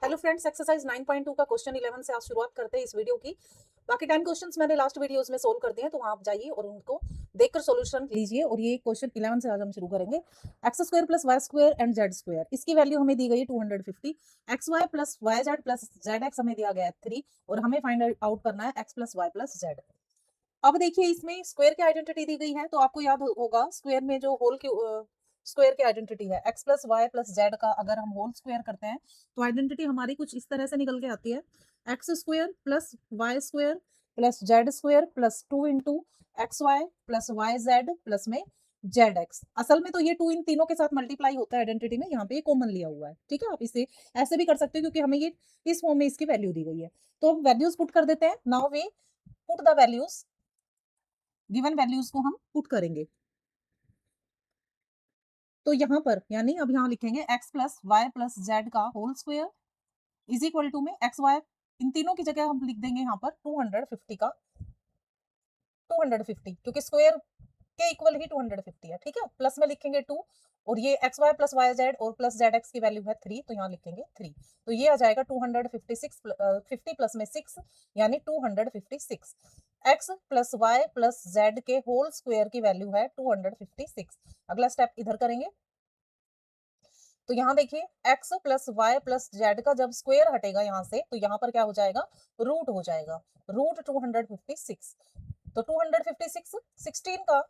Hello friends, exercise 9.2 का question 11 से आज शुरुआत करते हैं इस वीडियो की। बाकी 10 क्वेश्चंस मैंने लास्ट वीडियोस में सोल्व कर दिए हैं, तो वहां आप जाइए और उनको देखकर सॉल्यूशन लीजिए। और ये क्वेश्चन 11 से आज हम शुरू करेंगे। X square plus Y square and Z square, इसकी वैल्यू हमें दी गई है 250। X Y plus Y Z plus Z X हमें दिया गया है 3, और हमें फाइंड आउट करना है X plus Y plus Z. अब देखिए, इसमें स्क्वायर की आइडेंटिटी दी गई है, तो आपको याद होगा स्क्वायर में जो होल की स्क्वायर की आइडेंटिटी है X plus Y plus Z का, अगर हम होल स्क्वायर करते हैं तो आइडेंटिटी हमारी कुछ इस तरह से निकल के आती है। X square plus Y square plus Z square plus 2 into x Y plus Y Z plus में जेड एक्स। असल में तो ये 2 इन तीनों के साथ मल्टीप्लाई होता है आइडेंटिटी में, यहाँ पे ये कॉमन लिया हुआ है। ठीक है, आप इसे ऐसे भी कर सकते हो क्योंकि हमें ये इस फॉर्म में इसकी वैल्यू दी गई है। तो अब वैल्यूज पुट कर देते हैं। Now we put the values, given values को हम पुट करेंगे। तो यहाँ पर यानी अब यहाँ लिखेंगे X plus Y plus Z का whole square is equal to में एक्स वाई, इन तीनों की जगह हम लिख देंगे यहाँ पर 250 का 250, क्योंकि स्क्वायर के इक्वल ही 250 है। ठीक है, प्लस में लिखेंगे 2, और ये X Y plus Y Z और प्लस जेड एक्स की वैल्यू है 3, तो यहाँ लिखेंगे 3। तो ये आ जाएगा 256 50 प्लस में 6 यानी 256। X plus Y plus z के होल स्क्वायर की वैल्यू है 256। अगला स्टेप इधर करेंगे, तो यहाँ देखिए x plus Y plus Z का जब स्क्वायर हटेगा यहाँ से, तो यहाँ पर क्या हो जाएगा, रूट हो जाएगा, रूट 256। तो 256 16 का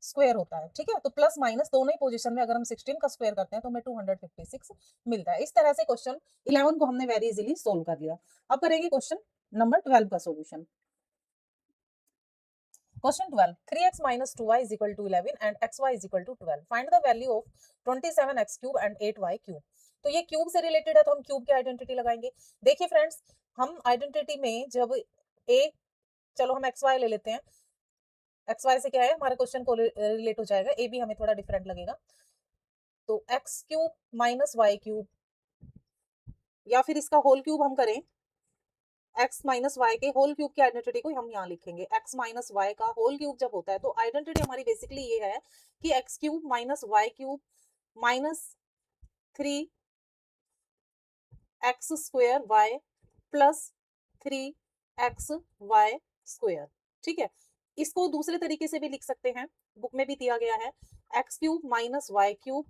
स्क्वायर होता है। ठीक है, तो प्लस माइनस दोनों ही पोजीशन में अगर हम 16 का स्क्वायर करते हैं तो हमें 256 मिलता है। इस तरह से क्वेश्चन 11 को हमने वेरी इजीली सोल्व कर दिया। अब करेंगे क्वेश्चन नंबर 12 का solution. Question 12. 3x minus 2y is equal to 11 and xy is equal to 12. Find the value of 27x cube and 8y cube. तो ये क्यूब से रिलेटेड है, तो हम क्यूब की आइडेंटिटी लगाएंगे। देखिए फ्रेंड्स, हम आइडेंटिटी में जब a, चलो हम xy ले लेते हैं। xy से क्या है, हमारे क्वेश्चन को रिलेट हो जाएगा। a भी हमें थोड़ा डिफरेंट लगेगा, तो x cube minus Y cube, या फिर इसका होल क्यूब हम करें, x माइनस वाई के होल क्यूब की आइडेंटिटी को हम यहाँ लिखेंगे। x माइनस वाई का होल क्यूब जब होता है तो आइडेंटिटी हमारी बेसिकली ये है कि x cube minus Y cube minus 3x square y plus 3x y square. ठीक है, इसको दूसरे तरीके से भी लिख सकते हैं, बुक में भी दिया गया है। X cube minus Y cube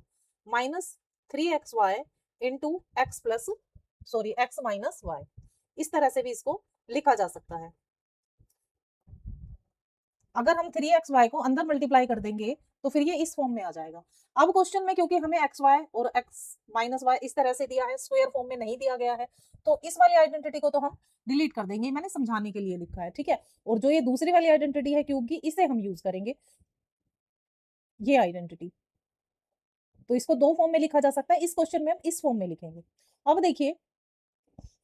minus 3xy into x plus sorry x minus y, इस तरह से भी इसको लिखा जा सकता है। अगर हम 3xy को अंदर मल्टीप्लाई कर देंगे तो फिर ये इस फॉर्म में आ जाएगा। अब क्वेश्चन में क्योंकि हमें xy और x माइनस वाई इस तरह से दिया है, स्क्वायर फॉर्म में नहीं दिया गया है, तो इस वाली आइडेंटिटी को तो हम डिलीट कर देंगे, मैंने समझाने के लिए लिखा है। ठीक है, और जो ये दूसरी वाली आइडेंटिटी है क्यूब की, इसे हम यूज करेंगे, ये आइडेंटिटी। तो इसको दो फॉर्म में लिखा जा सकता है, इस क्वेश्चन में हम इस फॉर्म में लिखेंगे। अब देखिए,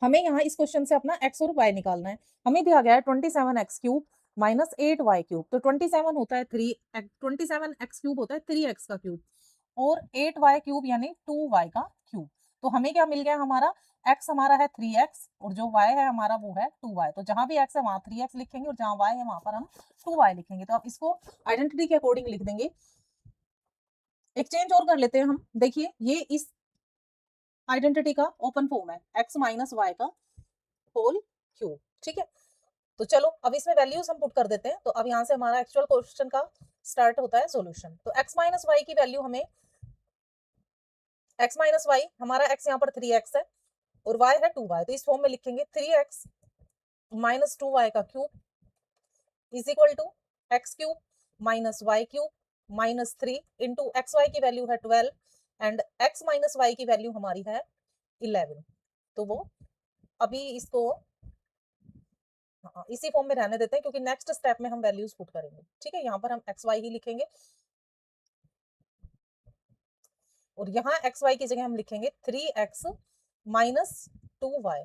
हमें यहाँ इस क्वेश्चन से अपना x और y निकालना है। हमें दिया गया है 27x cube minus 8y cube, तो 27 होता है 27x क्यूब होता है 3x का क्यूब, और 8y क्यूब यानी 2y का क्यूब। तो हमें क्या मिल गया, हमारा x हमारा है 3x और जो y है हमारा वो है 2y। तो जहां भी x है वहां 3x लिखेंगे और जहां y है वहां पर हम 2y लिखेंगे। तो अब इसको आइडेंटिटी के अकॉर्डिंग लिख देंगे। एक चेंज और कर लेते हैं हम। देखिए, ये इस आइडेंटिटी का ओपन फॉर्म है, x माइनस वाई का होल क्यूब। ठीक है, तो चलो अब इसमें वैल्यूज हम पुट कर देते हैं। तो अब यहाँ से हमारा एक्चुअल क्वेश्चन का स्टार्ट होता है सॉल्यूशन। तो x माइनस वाई की वैल्यू हमें, x माइनस वाई हमारा x यहाँ पर 3x है और y है 2y, तो इस फॉर्म में लिखेंगे 3x माइनस 2y का cube is equal to x cube minus Y cube minus 3 into x y की वैल्यू है 12 एंड x माइनस वाई की वैल्यू हमारी है 11। तो वो अभी इसको इसी फॉर्म में रहने देते हैं, क्योंकि नेक्स्ट स्टेप में हम वैल्यूज पुट करेंगे। ठीक है, यहाँ पर हम एक्स वाई ही लिखेंगे और यहाँ एक्स वाई की जगह हम लिखेंगे 3x माइनस 2y।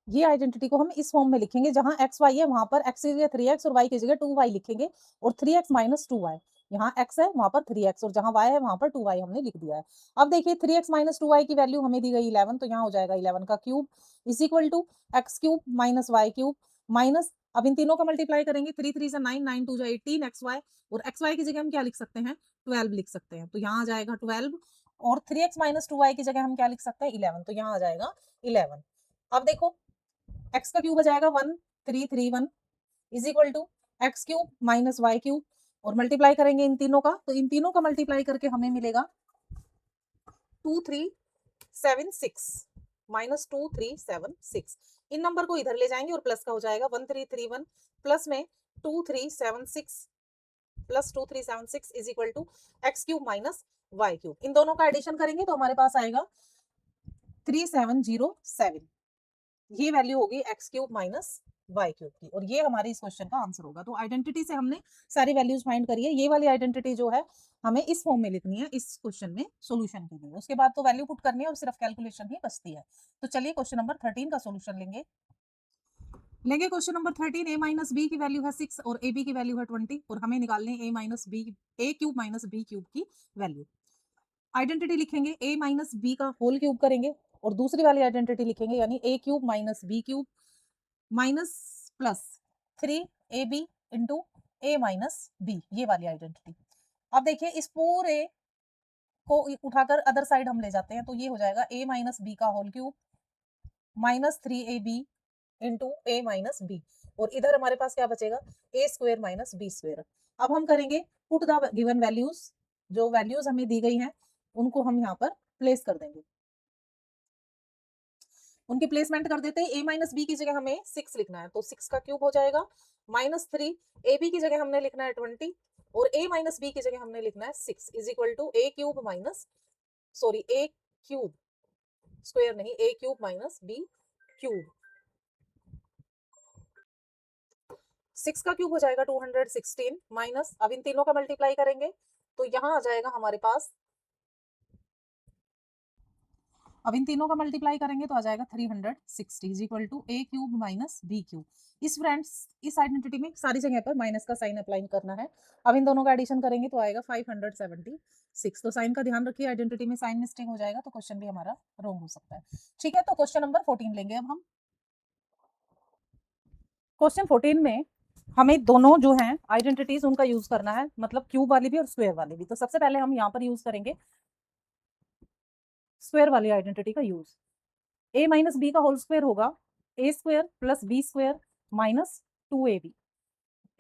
ये आइडेंटिटी को हम इस फॉर्म में लिखेंगे, जहां एक्स वाई है वहां पर x की जगह 3x और y की जगह 2y लिखेंगे, और 3x माइनस 2y, यहाँ x है वहां पर 3x और जहां y है वहां पर 2y हमने लिख दिया है। अब देखिए 3x माइनस 2y की वैल्यू हमें दी गई 11, तो यहाँ हो जाएगा 11 का cube is equal to x cube minus Y cube minus अब इन तीनों का मल्टीप्लाई करेंगे, 3 3 से 9, 9 2 जा 18 xy, और xy की जगह हम क्या लिख सकते हैं, 12 लिख सकते हैं। तो यहाँ आ जाएगा 12, और 3x माइनस 2y की जगह हम क्या लिख सकते हैं, 11। तो यहाँ आ जाएगा 11। अब देखो x का क्यूब आ जाएगा 1331 is equal to x cube minus Y cube, और मल्टीप्लाई करेंगे इन तीनों का, तो इन तीनों का मल्टीप्लाई करके हमें मिलेगा 2376 माइनस 2376। इन नंबर को इधर ले जाएंगे और प्लस का हो जाएगा 1331 प्लस में 2376 plus 2376 is equal to x cube minus Y cube. इन दोनों का एडिशन करेंगे तो हमारे पास आएगा 3707। ये वैल्यू होगी x cube minus Y cube की, और ये हमारे इस क्वेश्चन का आंसर होगा। तो आइडेंटिटी से हमने सारी वैल्यूज फाइंड करी है। ये वाली आइडेंटिटी जो है हमें इस फॉर्म में लिखनी है इस क्वेश्चन में सोल्यूशन के लिए। उसके बाद तो वैल्यू पुट करनी है और सिर्फ कैलकुलेशन ही बचती है। तो चलिए क्वेश्चन नंबर 13 का सोल्यूशन लेंगे। Question number 13, a minus B की वैल्यू है 6 और ए बी की वैल्यू है 20, और हमें निकालने a minus b a cube minus b cube की वैल्यू। आइडेंटिटी लिखेंगे a माइनस बी का होल क्यूब करेंगे, और दूसरी वाली आइडेंटिटी लिखेंगे यानी a cube minus b cube minus plus 3ab into A minus b, ये वाली आइडेंटिटी। अब देखिए इस पूरे को उठाकर अदर साइड हम ले जाते हैं, तो ये हो जाएगा a माइनस बी का whole cube minus 3ab into ए माइनस बी, और इधर हमारे पास क्या बचेगा, A square minus B square. अब हम करेंगे पुट द गिवन वैल्यूज, जो वैल्यूज हमें दी गई हैं उनको हम यहाँ पर प्लेस कर देंगे। उनकी प्लेसमेंट कर देते हैं। a माइनस बी की जगह हमें 6 लिखना है, तो 6 का क्यूब हो जाएगा माइनस 3, ए बी की जगह हमने लिखना है 20, और a माइनस बी की जगह हमने लिखना है 6 is equal to a cube minus a cube square नहीं, a cube minus b cube. 6 का क्यूब हो जाएगा 216 माइनस, अब इन तीनों का मल्टीप्लाई करेंगे तो यहाँ आ जाएगा हमारे पास, अब इन तीनों का मल्टीप्लाई करेंगे तो आ जाएगा 360 is equal to a cube minus b cube. इस फ्रेंड्स इस आइडेंटिटी में सारी जगह पर माइनस का साइन अप्लाई करना है। अब इन दोनों का एडिशन करेंगे तो आएगा 576। तो साइन का ध्यान रखिए, आइडेंटिटी में साइन मिस्टेक हो जाएगा तो क्वेश्चन भी हमारा रॉन्ग हो सकता है। ठीक है, तो क्वेश्चन नंबर 14 लेंगे अब हम। क्वेश्चन 14 में हमें दोनों जो हैं आइडेंटिटीज उनका यूज करना है, मतलब क्यूब वाली भी और स्क्वायर वाली भी। तो सबसे पहले हम यहाँ पर यूज करेंगे स्क्वायर वाली आइडेंटिटी का यूज। a माइनस बी का होल स्क्वायर होगा A square plus B square minus 2ab।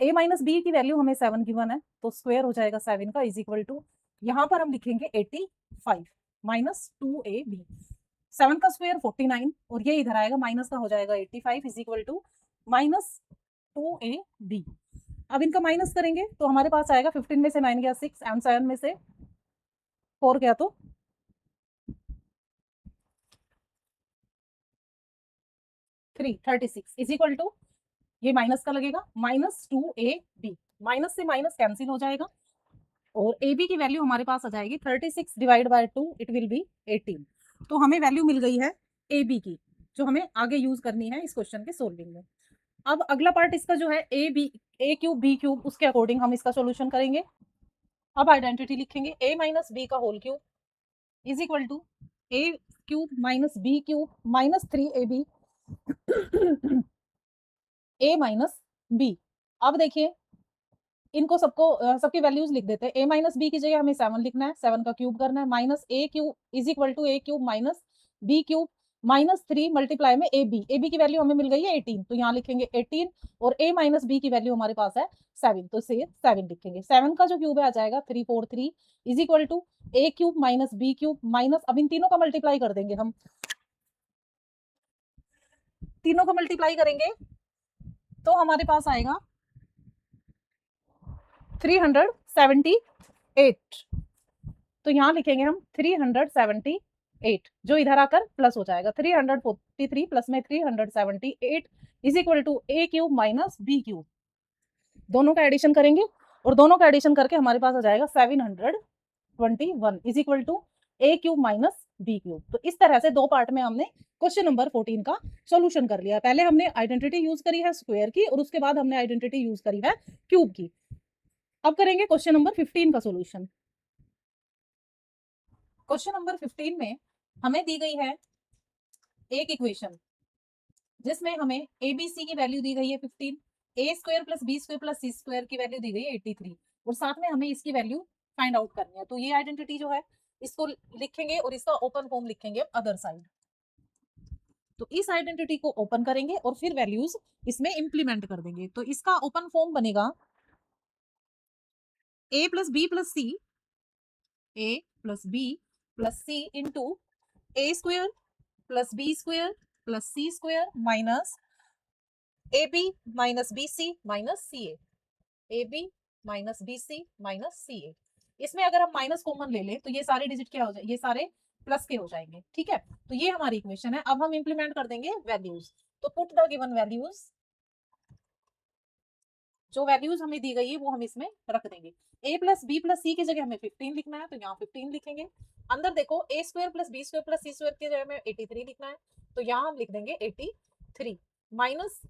a minus B की वैल्यू हमें 7 गिवन है, तो स्क्वायर हो जाएगा 7 का इज इक्वल टू, यहाँ पर हम लिखेंगे 85 माइनस 2ab। 7 का स्क्वायर 49, और ये इधर आएगा माइनस का हो जाएगा 85 is equal to minus 2ab। अब इनका माइनस करेंगे तो हमारे पास आएगा 15 में से 9 गया 6 एंड 7 में से 4 गया तो 36 इज इक्वल टू, ये माइनस का लगेगा माइनस 2ab। माइनस से माइनस कैंसिल हो जाएगा, और ए बी की वैल्यू हमारे पास आ जाएगी 36 divide by 2 it will be 18। तो हमें वैल्यू मिल गई है ए बी की, जो हमें आगे यूज करनी है इस क्वेश्चन के सोल्विंग में। अब अगला पार्ट इसका जो है ए क्यूब बी क्यूब, उसके अकॉर्डिंग हम इसका सोल्यूशन करेंगे। अब आइडेंटिटी लिखेंगे a माइनस बी का whole cube is equal to a cube minus b cube minus 3ab a minus b. अब देखिए इनको सबको सबकी वैल्यूज लिख देते हैं। a माइनस बी की जगह हमें 7 लिखना है, 7 का क्यूब करना है, minus a cube is equal to a cube minus b cube minus 3 multiply में ए बी की वैल्यू हमें मिल गई है 18, तो यहाँ लिखेंगे 18, और a माइनस बी की वैल्यू हमारे पास है 7, तो से 7 लिखेंगे। 7 का जो क्यूब है आ जाएगा 343 is equal to a cube minus b cube minus, अब इन तीनों का मल्टीप्लाई कर देंगे हम, तीनों का मल्टीप्लाई करेंगे तो हमारे पास आएगा 378। तो यहाँ लिखेंगे हम 378, जो इधर आकर प्लस हो जाएगा 343 प्लस में 378 is equal to a cube minus b cube. दोनों का एडिशन करेंगे और दोनों का एडिशन करके हमारे पास आ जाएगा 721 is equal to a cube minus b cube. तो इस तरह से दो पार्ट में हमने क्वेश्चन नंबर 14 का सॉल्यूशन कर लिया। पहले हमने आइडेंटिटी यूज करी है स्क्वायर की, और उसके बाद हमने आइडेंटिटी यूज करी है क्यूब की। अब करेंगे क्वेश्चन नंबर 15 का सॉल्यूशन। क्वेश्चन नंबर 15 में हमें दी गई है एक इक्वेशन जिसमें हमें ABC की वैल्यू दी गई है 15, A square plus B square plus C square की वैल्यू दी गई है 83 और साथ में हमें इसकी वैल्यू फाइंड आउट करनी है। तो ये आइडेंटिटी जो है इसको लिखेंगे और इसका ओपन फॉर्म लिखेंगे अदर साइड। तो इस आइडेंटिटी को ओपन करेंगे और फिर वैल्यूज इसमें इंप्लीमेंट कर देंगे। तो इसका ओपन फॉर्म बनेगा a plus B plus C, a plus B plus C into A square plus B square plus C square minus A B minus B C minus C A B minus B C minus C A. इसमें अगर हम minus common ले लें तो ये सारे digit क्या हो जाए, ये सारे प्लस के हो जाएंगे। ठीक है, तो ये हमारी इक्वेशन है। अब हम इंप्लीमेंट कर देंगे वैल्यूज। तो पुट द गिवन वैल्यूज, जो वैल्यूज हमें दी गई है वो हम इसमें रख देंगे। a प्लस बी प्लस सी की जगह हमें 15 लिखना है तो यहाँ 15 लिखेंगे। अंदर देखो A square plus B square plus C square की जगह हमें 83 लिखना है तो यहाँ हम लिख देंगे 83 माइनस।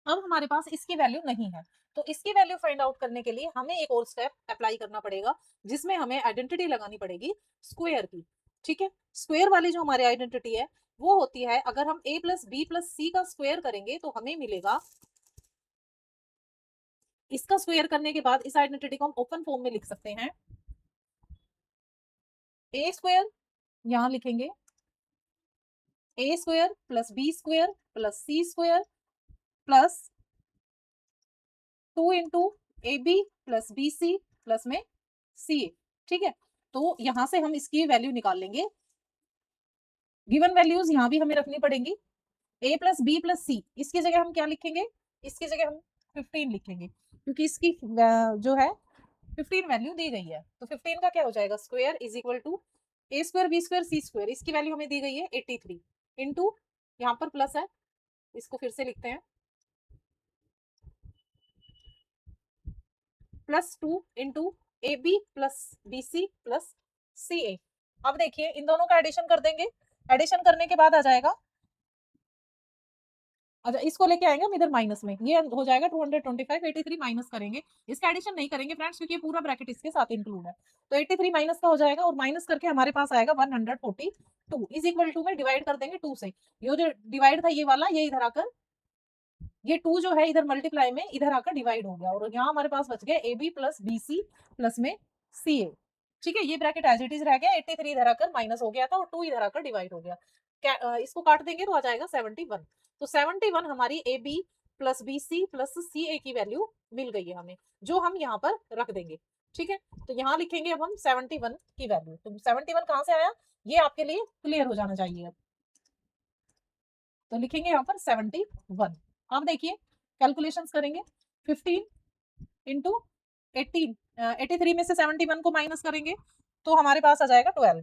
अब हमारे पास इसकी वैल्यू नहीं है तो इसकी वैल्यू फाइंड आउट करने के लिए हमें एक और स्टेप अप्लाई करना पड़ेगा जिसमें हमें आइडेंटिटी लगानी पड़ेगी स्क्वायर की। ठीक है, स्क्वायर वाली जो हमारी आइडेंटिटी है वो होती है अगर हम a प्लस बी प्लस सी का स्क्वायर करेंगे तो हमें मिलेगा, इसका स्क्वायर करने के बाद इस आइडेंटिटी को हम ओपन फॉर्म में लिख सकते हैं। ए स्क्वायर यहां लिखेंगे A square plus B square plus C square plus 2 into A B plus B C plus में सी ए। ठीक है, तो यहां से हम इसकी वैल्यू निकाल लेंगे। गिवन वैल्यूज यहां भी हमें रखनी पड़ेंगी। ए प्लस बी प्लस सी इसकी जगह हम क्या लिखेंगे, इसकी जगह हम 15 लिखेंगे क्योंकि इसकी जो है 15 वैल्यू दी गई है। तो 15 का क्या हो जाएगा, square is equal to a square b square c square, इसकी वैल्यू हमें दी गई है 83 इंटू यहाँ पर प्लस है, इसको फिर से लिखते हैं plus 2 into A B plus B C plus C A. अब देखिए इन दोनों का एडिशन कर देंगे, एडिशन करने के बाद आ जाएगा, अच्छा इसको लेके आएंगे हम इधर माइनस में, ये हो जाएगा 225, 83 माइनस करेंगे, इसका एडिशन नहीं करेंगे फ्रेंड्स क्योंकि ये पूरा ब्रैकेट इसके साथ इंक्लूड है। तो 83 माइनस का हो जाएगा और माइनस करके हमारे पास आएगा 142 इज इक्वल टू में डिवाइड कर देंगे 2 से। ये जो डिवाइड था ये वाला, ये इधर आकर ये 2 जो है इधर मल्टीप्लाई में इधर आकर डिवाइड हो गया और यहाँ हमारे पास बच गया a B plus B C plus में सी ए। ठीक है, ये ब्रैकेट एज इट इज रह गया, 83 इधर आकर माइनस हो गया था और 2 इधर आकर डिवाइड हो गया। इसको काट देंगे तो आ जाएगा 71। तो 71 हमारी A B plus B C plus C A की वैल्यू मिल गई है हमें, जो हम यहाँ पर रख देंगे। ठीक है, तो यहाँ लिखेंगे अब हम 71 की वैल्यू। तो 71 कहाँ से आया, ये आपके लिए क्लियर हो जाना चाहिए। तो लिखेंगे यहाँ पर 71। अब देखिए कैलकुलेशंस करेंगे, 15 इंटू 18, 83 में से 71 को माइनस करेंगे तो हमारे पास आ जाएगा 12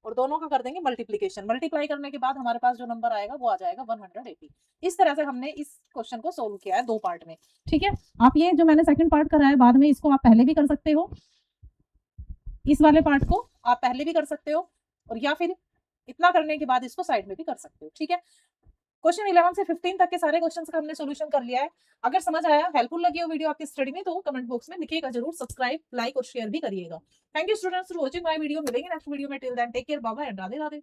और दोनों का कर देंगे मल्टीप्लीकेशन। मल्टीप्लाई करने के बाद हमारे पास जो नंबर आएगा वो आ जाएगा 180। इस तरह से हमने इस क्वेश्चन को सोल्व किया है 2 पार्ट में। ठीक है, आप ये जो मैंने सेकंड पार्ट कराया बाद में, इसको आप पहले भी कर सकते हो, इस वाले पार्ट को आप पहले भी कर सकते हो और या फिर इतना करने के बाद इसको साइड में भी कर सकते हो। ठीक है, क्वेश्चन 11 से 15 तक के सारे क्वेश्चंस का हमने सॉल्यूशन कर लिया है। अगर समझ आया, हेल्पफुल लगी हो वीडियो आपकी स्टडी में तो कमेंट बॉक्स में लिखिएगा जरूर, सब्सक्राइब लाइक और शेयर भी करिएगा। Thank you students for watching my video. मिलेंगे नेक्स्ट वीडियो में, till then take care, bye bye and Radhe Radhe.